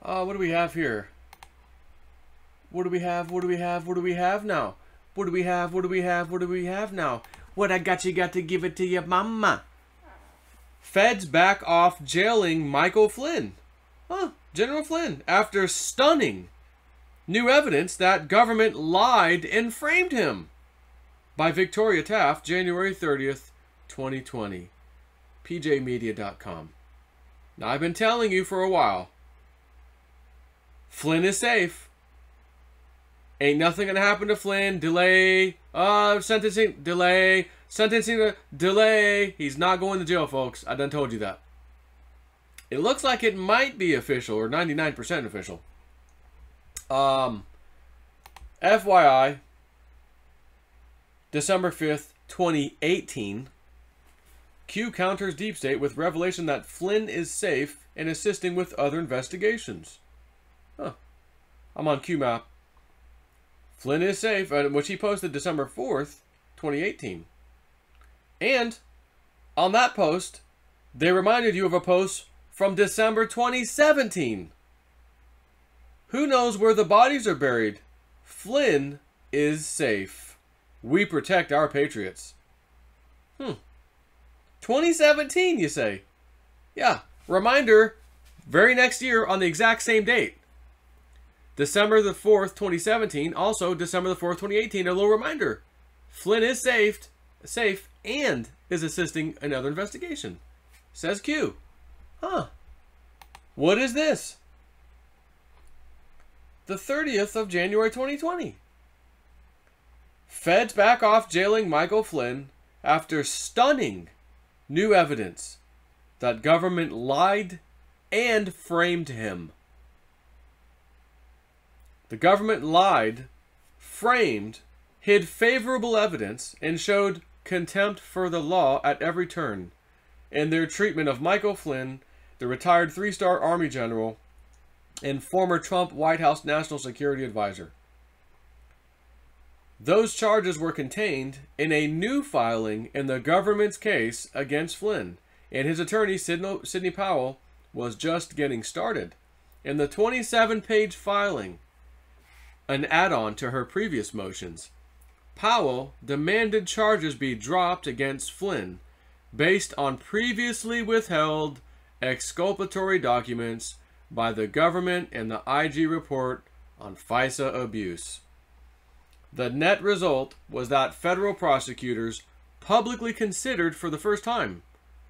What do we have here? What do we have? What do we have? What do we have now? What do we have? What do we have? What do we have now? What I got, you got to give it to your mama. Feds back off jailing Michael Flynn. General Flynn, after stunning new evidence that government lied and framed him. By Victoria Taft, January 30th, 2020. PJmedia.com. Now, I've been telling you for a while, Flynn is safe. Ain't nothing gonna happen to Flynn. Delay. Sentencing. Delay. Sentencing. Delay. He's not going to jail, folks. I done told you that. It looks like it might be official, or 99% official. FYI, December 5th, 2018, Q counters deep state with revelation that Flynn is safe and assisting with other investigations. I'm on Q map. Flynn is safe, which he posted December 4th, 2018. And on that post, they reminded you of a post from December 2017. Who knows where the bodies are buried? Flynn is safe. We protect our patriots. 2017, you say? Yeah. Reminder, very next year on the exact same date. December the 4th, 2017. Also, December the 4th, 2018. A little reminder. Flynn is safe and is assisting another investigation. Says Q. What is this? The 30th of January 2020. Feds back off jailing Michael Flynn after stunning new evidence that government lied and framed him. The government lied, framed, hid favorable evidence, and showed contempt for the law at every turn in their treatment of Michael Flynn, the retired 3-star Army general and former Trump White House National Security Advisor. Those charges were contained in a new filing in the government's case against Flynn, and his attorney, Sidney Powell, was just getting started. In the 27-page filing, an add-on to her previous motions, Powell demanded charges be dropped against Flynn based on previously withheld exculpatory documents by the government and the IG report on FISA abuse. The net result was that federal prosecutors publicly considered for the first time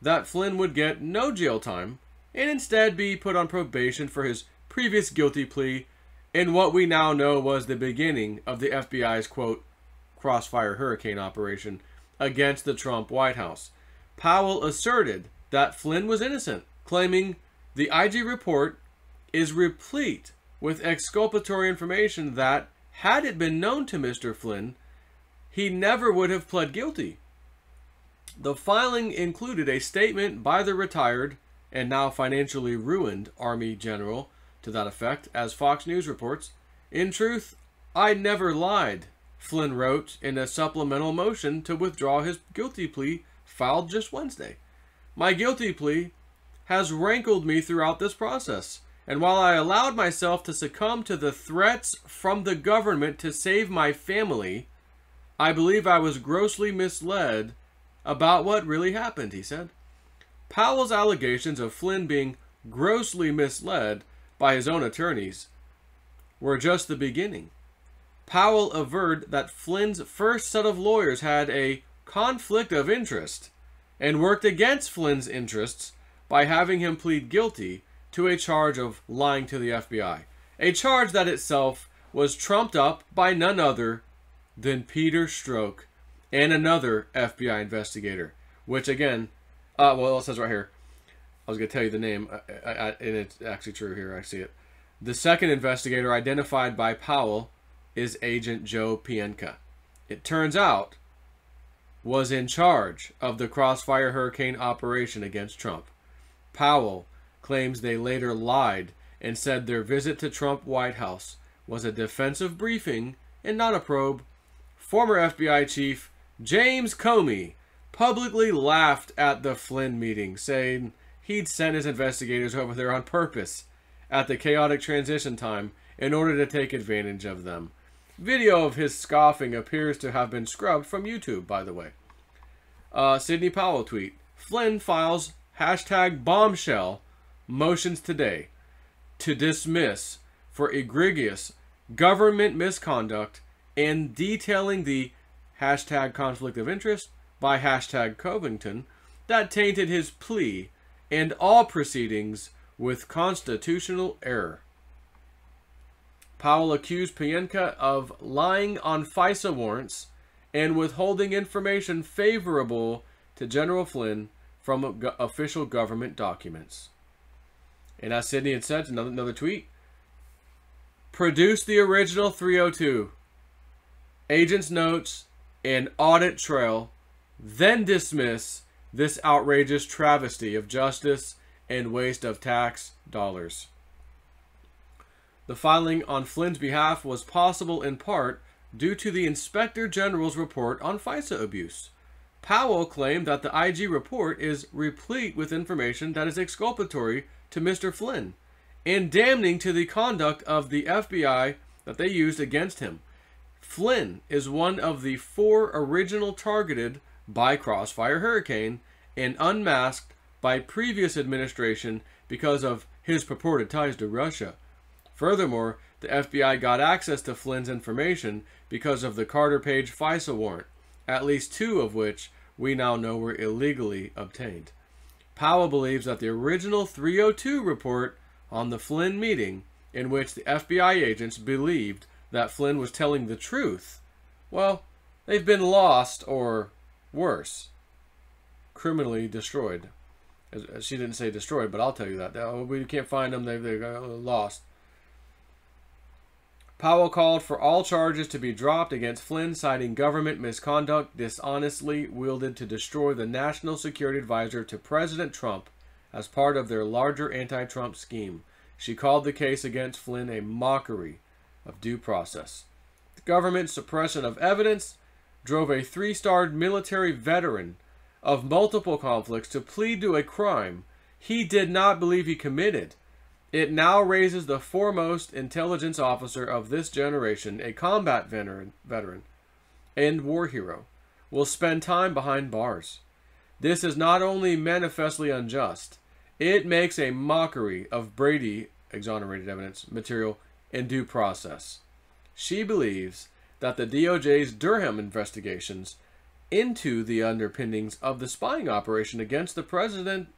that Flynn would get no jail time and instead be put on probation for his previous guilty plea in what we now know was the beginning of the FBI's, quote, crossfire hurricane operation against the Trump White House. Powell asserted that Flynn was innocent, claiming the IG report is replete with exculpatory information that, had it been known to Mr. Flynn, he never would have pled guilty. The filing included a statement by the retired and now financially ruined Army general to that effect, as Fox News reports. In truth, I never lied, Flynn wrote in a supplemental motion to withdraw his guilty plea filed just Wednesday. My guilty plea has rankled me throughout this process, and while I allowed myself to succumb to the threats from the government to save my family, I believe I was grossly misled about what really happened, he said. Powell's allegations of Flynn being grossly misled by his own attorneys were just the beginning. Powell averred that Flynn's first set of lawyers had a conflict of interest and worked against Flynn's interests by having him plead guilty to a charge of lying to the FBI, a charge that itself was trumped up by none other than Peter Strzok and another FBI investigator, which again, well, it says right here, I was going to tell you the name, and it's actually true here, I see it. The second investigator identified by Powell is Agent Joe Pienka. It turns out, was in charge of the Crossfire Hurricane operation against Trump. Powell claims they later lied and said their visit to Trump White House was a defensive briefing and not a probe. Former FBI chief James Comey publicly laughed at the Flynn meeting, saying he'd sent his investigators over there on purpose at the chaotic transition time in order to take advantage of them. Video of his scoffing appears to have been scrubbed from YouTube, by the way. Sidney Powell tweet. Flynn files hashtag bombshell motions today to dismiss for egregious government misconduct and detailing the hashtag conflict of interest by hashtag Covington that tainted his plea and all proceedings with constitutional error. Powell accused Pienka of lying on FISA warrants and withholding information favorable to General Flynn from official government documents. And as Sidney had said, another tweet, produce the original 302, agent's notes, and audit trail, then dismiss this outrageous travesty of justice and waste of tax dollars. The filing on Flynn's behalf was possible in part due to the Inspector General's report on FISA abuse. Powell claimed that the IG report is replete with information that is exculpatory to Mr. Flynn and damning to the conduct of the FBI that they used against him. Flynn is one of the 4 original targeted by Crossfire Hurricane and unmasked by previous administration because of his purported ties to Russia. Furthermore, the FBI got access to Flynn's information because of the Carter Page FISA warrant, at least 2 of which we now know were illegally obtained. Powell believes that the original 302 report on the Flynn meeting, in which the FBI agents believed that Flynn was telling the truth, well, they've been lost, or worse, criminally destroyed. She didn't say destroyed, but I'll tell you that. We can't find them, they got lost. Powell called for all charges to be dropped against Flynn, citing government misconduct dishonestly wielded to destroy the national security advisor to President Trump as part of their larger anti-Trump scheme. She called the case against Flynn a mockery of due process. The government's suppression of evidence drove a 3-starred military veteran of multiple conflicts to plead to a crime he did not believe he committed. It now raises the foremost intelligence officer of this generation, a combat veteran and war hero, will spend time behind bars. This is not only manifestly unjust, it makes a mockery of Brady exonerated evidence material in due process. She believes that the DOJ's Durham investigations into the underpinnings of the spying operation against the President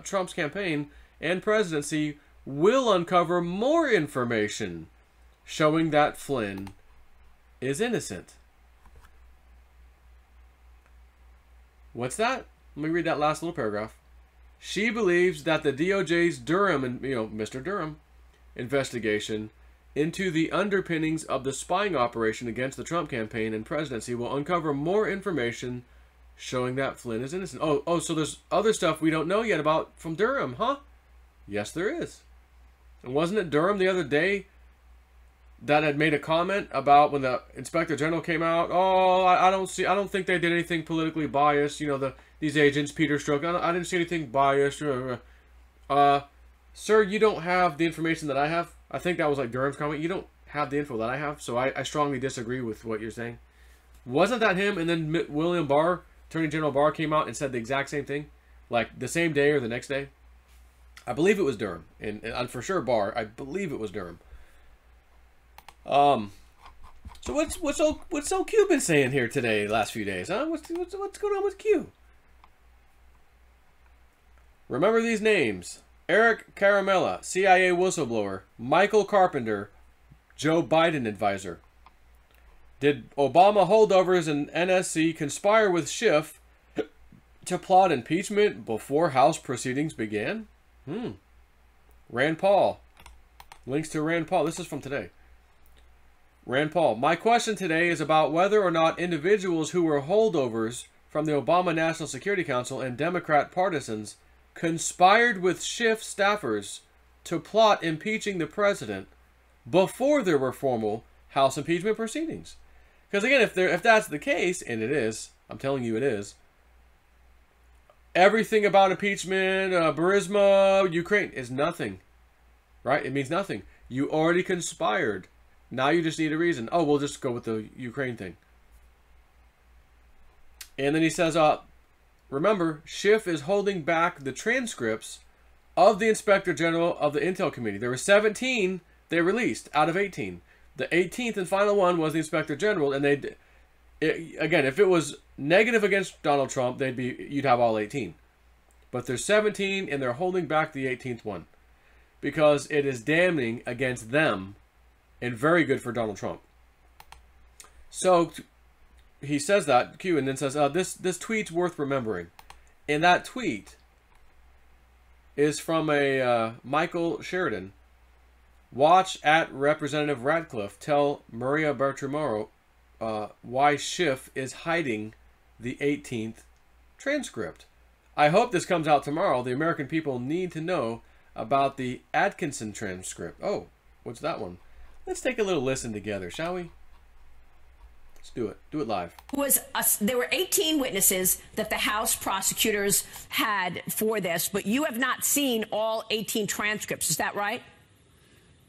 Trump's campaign and presidency will uncover more information showing that Flynn is innocent. What's that? Let me read that last little paragraph. She believes that the DOJ's Durham, Mr. Durham, investigation into the underpinnings of the spying operation against the Trump campaign and presidency will uncover more information showing that Flynn is innocent. Oh, so there's other stuff we don't know yet about from Durham, huh? Yes, there is. And wasn't it Durham the other day that had made a comment about when the Inspector General came out? Oh, I don't think they did anything politically biased. These agents, Peter Strzok, I didn't see anything biased. Sir, you don't have the information that I have. I think that was like Durham's comment. You don't have the info that I have, so I strongly disagree with what you're saying. Wasn't that him? And then William Barr, Attorney General Barr, came out and said the exact same thing, like the same day or the next day. I believe it was Durham, and for sure Barr. I believe it was Durham. So what's old Q been saying here today, last few days? Huh? What's going on with Q? Remember these names: Eric Caramella, CIA whistleblower; Michael Carpenter, Joe Biden advisor. Did Obama holdovers and NSC conspire with Schiff to plot impeachment before House proceedings began? Rand Paul. Links to Rand Paul. This is from today. Rand Paul. My question today is about whether or not individuals who were holdovers from the Obama National Security Council and Democrat partisans conspired with Schiff staffers to plot impeaching the president before there were formal House impeachment proceedings. Because again, if that's the case, and it is, I'm telling you it is, everything about impeachment, Burisma, Ukraine is nothing, right? It means nothing. You already conspired. Now you just need a reason. Oh, we'll just go with the Ukraine thing. And then he says, remember, Schiff is holding back the transcripts of the Inspector General of the Intel Committee. There were 17 they released out of 18. The 18th and final one was the Inspector General, and again, if it was negative against Donald Trump, you'd have all 18. But there's 17, and they're holding back the 18th one because it is damning against them and very good for Donald Trump. So he says that, Q, and then says, this tweet's worth remembering. And that tweet is from a Michael Sheridan. Watch at Representative Ratcliffe tell Maria Bartiromo why Schiff is hiding the 18th transcript. I hope this comes out tomorrow. The American people need to know about the Atkinson transcript. Oh, what's that one? Let's take a little listen together, shall we? Let's do it. Do it live. There were 18 witnesses that the House prosecutors had for this, but you have not seen all 18 transcripts. Is that right?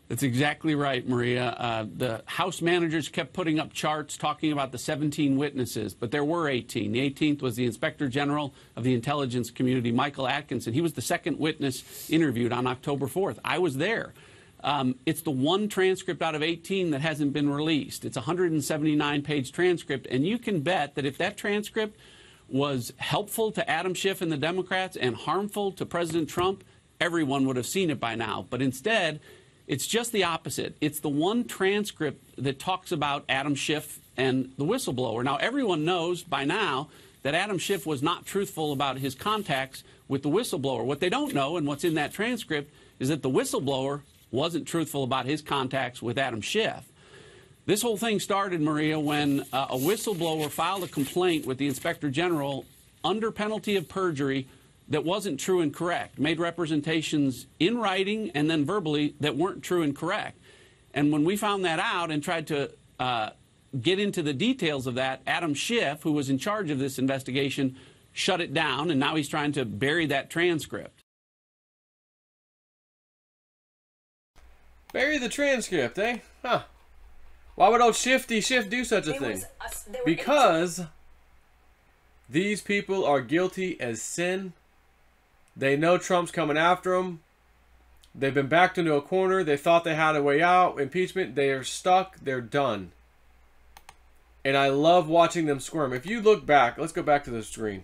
That's exactly right, Maria. The House managers kept putting up charts talking about the 17 witnesses, but there were 18. The 18th was the Inspector General of the Intelligence Community, Michael Atkinson. He was the second witness interviewed on October 4th. I was there. It's the one transcript out of 18 that hasn't been released. It's a 179-page transcript, and you can bet that if that transcript was helpful to Adam Schiff and the Democrats and harmful to President Trump, everyone would have seen it by now. But instead, it's just the opposite. It's the one transcript that talks about Adam Schiff and the whistleblower. Now, everyone knows by now that Adam Schiff was not truthful about his contacts with the whistleblower. What they don't know, and what's in that transcript, is that the whistleblower wasn't truthful about his contacts with Adam Schiff. This whole thing started, Maria, when a whistleblower filed a complaint with the Inspector General under penalty of perjury that wasn't true and correct, made representations in writing and then verbally that weren't true and correct. And when we found that out and tried to get into the details of that, Adam Schiff, who was in charge of this investigation, shut it down, and now he's trying to bury that transcript. Bury the transcript, eh? Huh. Why would old Shifty Schiff do such a thing? Because these people are guilty as sin. They know Trump's coming after them. They've been backed into a corner. They thought they had a way out. Impeachment. They are stuck. They're done. And I love watching them squirm. If you look back, let's go back to the screen.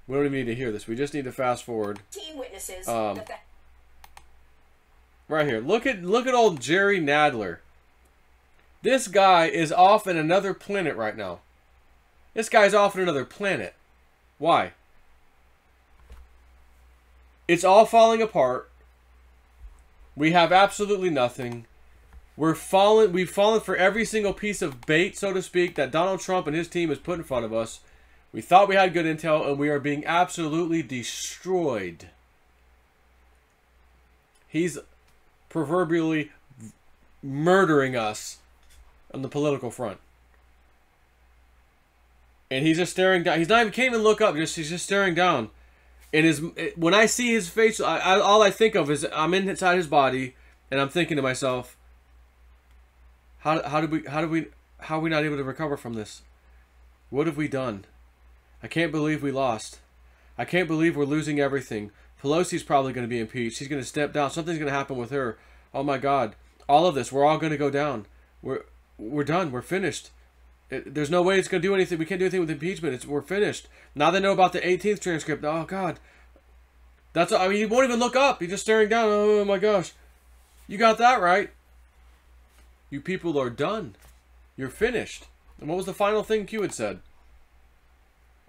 We don't even need to hear this. We just need to fast forward. 18 witnesses. Right here. Look at old Jerry Nadler. This guy is off in another planet right now. This guy's off in another planet. Why? It's all falling apart. We have absolutely nothing. We've fallen for every single piece of bait, so to speak, that Donald Trump and his team has put in front of us. We thought we had good intel, and we are being absolutely destroyed. He's proverbially murdering us on the political front. And he's just staring down. He's not even, can't even look up. He's just staring down. And when I see his face, all I think of is I'm inside his body, and I'm thinking to myself, how are we not able to recover from this? What have we done? I can't believe we lost. I can't believe we're losing everything. Pelosi's probably going to be impeached. She's going to step down. Something's going to happen with her. Oh my God! All of this, we're all going to go down. We're done. We're finished. There's no way it's going to do anything. We can't do anything with impeachment. We're finished. Now they know about the 18th transcript. Oh God. I mean, he won't even look up. He's just staring down. Oh my gosh. You got that right. You people are done. You're finished. And what was the final thing Q had said?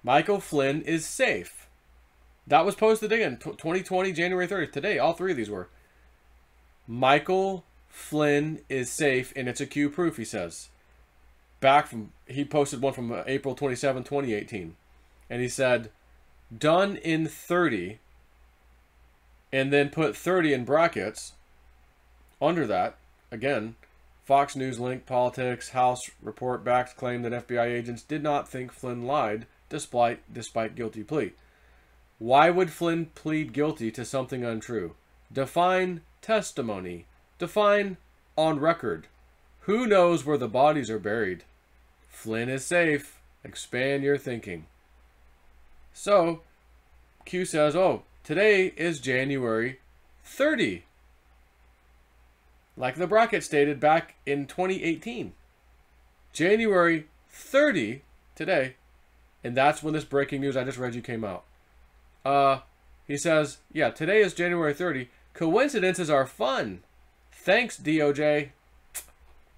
Michael Flynn is safe. That was posted again. 2020, January 30th. Today, all three of these were. Michael Flynn is safe, and it's a Q proof, he says. He posted one from April 27, 2018. And he said, done in 30, and then put 30 in brackets. Under that, again, Fox News link, politics, House report backs claim that FBI agents did not think Flynn lied despite guilty plea. Why would Flynn plead guilty to something untrue? Define testimony. Define on record. Who knows where the bodies are buried? Flynn is safe. Expand your thinking. So, Q says, oh, today is January 30. Like the bracket stated back in 2018. January 30 today. And that's when this breaking news I just read you came out. He says, yeah, today is January 30. Coincidences are fun. Thanks, DOJ.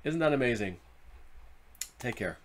Isn't that amazing? Take care.